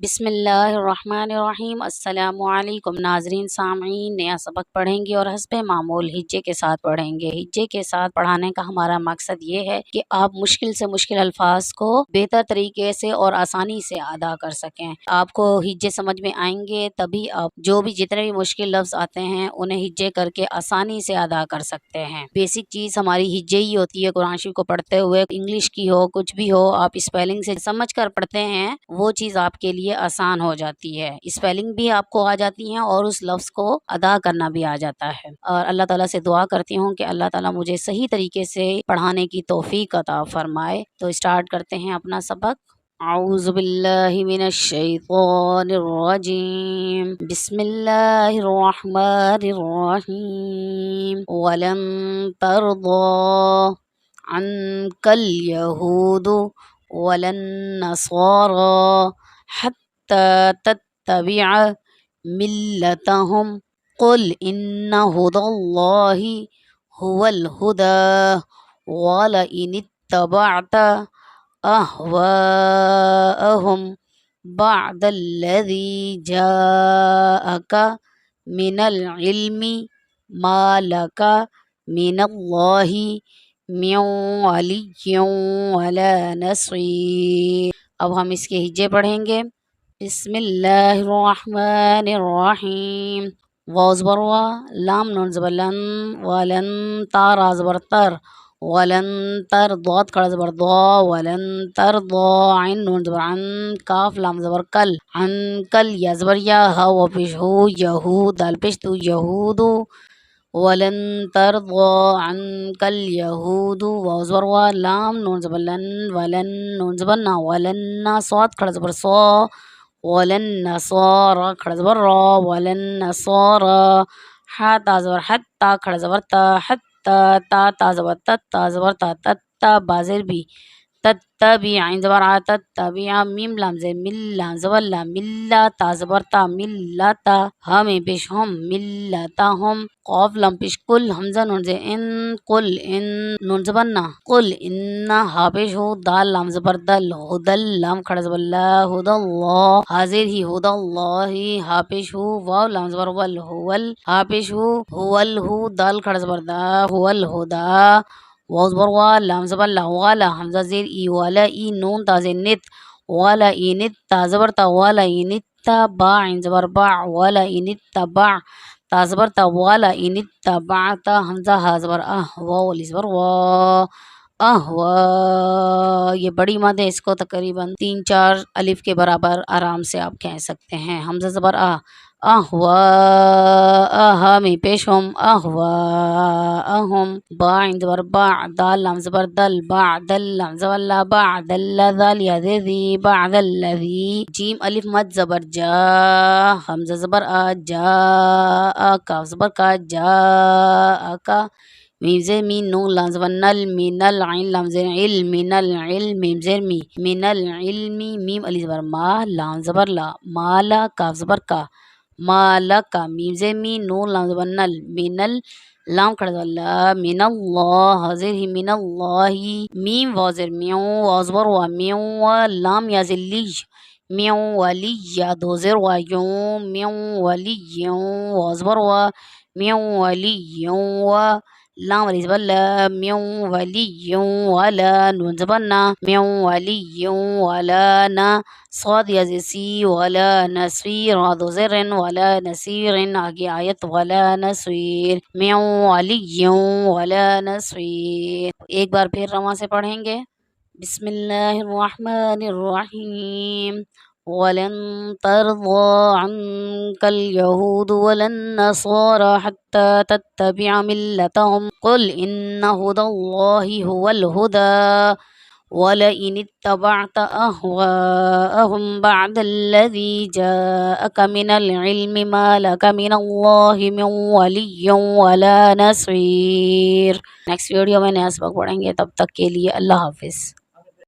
بسم اللہ الرحمن الرحیم۔ السلام علیکم ناظرین سامعین، نیا سبق پڑھیں گے اور حسب معمول ہجے کے ساتھ پڑھیں گے۔ ہجے کے ساتھ پڑھانے کا ہمارا مقصد یہ ہے کہ آپ مشکل سے مشکل الفاظ کو بہتر طریقے سے اور آسانی سے ادا کر سکیں۔ آپ کو ہجے سمجھ میں آئیں گے تبھی آپ جو بھی جتنے بھی مشکل لفظ آتے ہیں انہیں ہجے کر کے آسانی سے ادا کر سکتے ہیں۔ بیسک چیز ہماری ہجے ہی ہوتی ہے۔ قرآن شریف کو پڑھتے ہوئے انگلش کی ہو کچھ بھی ہو، آپ اسپیلنگ سے سمجھ کر پڑھتے ہیں، وہ چیز آپ کے لیے آسان ہو جاتی ہے۔ اسپیلنگ بھی آپ کو آ جاتی ہیں اور اس لفظ کو ادا کرنا بھی آ جاتا ہے۔ اور اللہ تعالیٰ سے دعا کرتی ہوں کہ اللہ تعالیٰ مجھے صحیح طریقے سے پڑھانے کی توفیق عطا فرمائے۔ تو اسٹارٹ کرتے ہیں اپنا سبق۔ اعوذ باللہ من الشیطان الرجیم، بسم اللہ الرحمن الرحیم۔ وَلَن تَرْضَىٰ عَنْكَ الْيَهُودُ وَلَا النَّصَارَىٰ حَتَّىٰ تَتَّبِعَ مِلَّتَهُمْ قُلْ إِنَّ هُدَى اللَّهِ هُوَ الْهُدَىٰ وَلَئِنِ اتَّبَعْتَ أَهْوَاءَهُمْ بَعْدَ الَّذِي جَاءَكَ مِنَ الْعِلْمِ مَا لَكَ مِنَ اللَّهِ مِن وَلِيٍّ وَلَا نَصِيرٍ۔ اب ہم اس کے ہجے پڑھیں گے۔ بسم اللہ الرحمن الرحیم۔ واو زبر وا، لام نون زبر لن، ولن تا را زبر تر، ولن تر ضاد کھڑا زبر ضا، ولن تر ضا عین نون زبر عن، کاف لام زبر کل، عن کل یا زبر یا، ہا و پیش ہو، یہو دال پیش تو یہودو، ولن ترضى عنك اليهود، واو زبر وا، لام نون زبر لن، ولن نون زبر نا، ولن صاد کھڑا زبر صا، ولن نصارى کھڑا زبر را، ولن نصارى، حا تا زبر حت، تا کھڑا زبر تا، حتی تا تا زبر تت، تا زبر تا تتا بازر بھی، تتبع عین زبر آ، تتبع میم لام زیر مل، لام زبر لا، ملا تا زبر تا، ملتا، ہم پیش ہم، ملتہم، قاف لام پیش کل، حمزہ نون زیر ان، قل ان نون زبر نا، قل ان، ہا پیش ہو، دال لام زبر دل، ہدل لام کھڑا زبر لا، ہدى اللہ، حاضر ہی ہدى اللہ، ہا پیش ہو، واو لام زبر ول، ہول، ہا پیش ہو، ہول ہو، دال کھڑا زبر دا، هو الهدى، واو زبر وا، لام زبر لا، والا حمزہ زیر ای، والا ای نون تا زیر نت، والا ای نت تا زبر تا، والا ای نت تا، با عین زبر با، والا ای نت تا با، تا زبر تا، والا ای نت تا با تا، حمزہ ہا زبر واو علی زبر وا، یہ بڑی مد ہے، اس کو تقریباً 3-4 الف کے برابر آرام سے آپ کہہ سکتے ہیں۔ حمزہ زبر ہا میں پیش ہم، با عین زبر با، دال لام زبر دل، بعد لام زبر لا، بعد الذی یذی، بعد الذی، جیم الف مد زبر جا، حمزہ زبر جا، کاف زبر کا، جا کا، میم زیر مین نون لام زبر نل، من العین لام زیر علم، من العلم میم زیر می، من العلم میم علی زبر ما، لام زبر لا، مالا کاف زبر کا، مالکا میم زیر می نون لام زبر نل، من لام کھڑا زبر لا، من اللہ، حاضر ہی من اللہ، میم واو زیر میوں، واو زبر وا، میوں لام یا زیر لی، میوں ولی یا دو زیر وا یوں، میوں ولی یوں، واو زبر وا، میوں ولی یوں، لام علی زبر لا، میوں ولی یوں، ولا نون زبر نا، میوں ولی یوں، ولا نا، صاد یا زیر سی، ولا نصیر، دو زیر ولا نصیر، آگے آیت ولا نصیر، میوں ولی یوں، ولا نصیر۔ ایک بار پھر رواں سے پڑھیں گے۔ بسم اللہ الرحمن الرحیم۔ وَلَن تَرْضَىٰ عَنْكَ الْيَهُودُ وَلَا النَّصَارَىٰ حَتَّىٰ تَتَّبِعَ مِلَّتَهُمْ قُلْ إِنَّ هُدَى اللَّهِ هُوَ الْهُدَىٰ وَلَئِنِ اتَّبَعْتَ أَهْوَاءَهُمْ بَعْدَ الَّذِي جَاءَكَ مِنَ الْعِلْمِ مَا لَكَ مِنَ اللَّهِ مِن وَلِيٍّ وَلَا نَصِيرٍ۔ نیکسٹ ویڈیو میں نیا سبق پڑھیں گے، تب تک کے لیے اللہ حافظ۔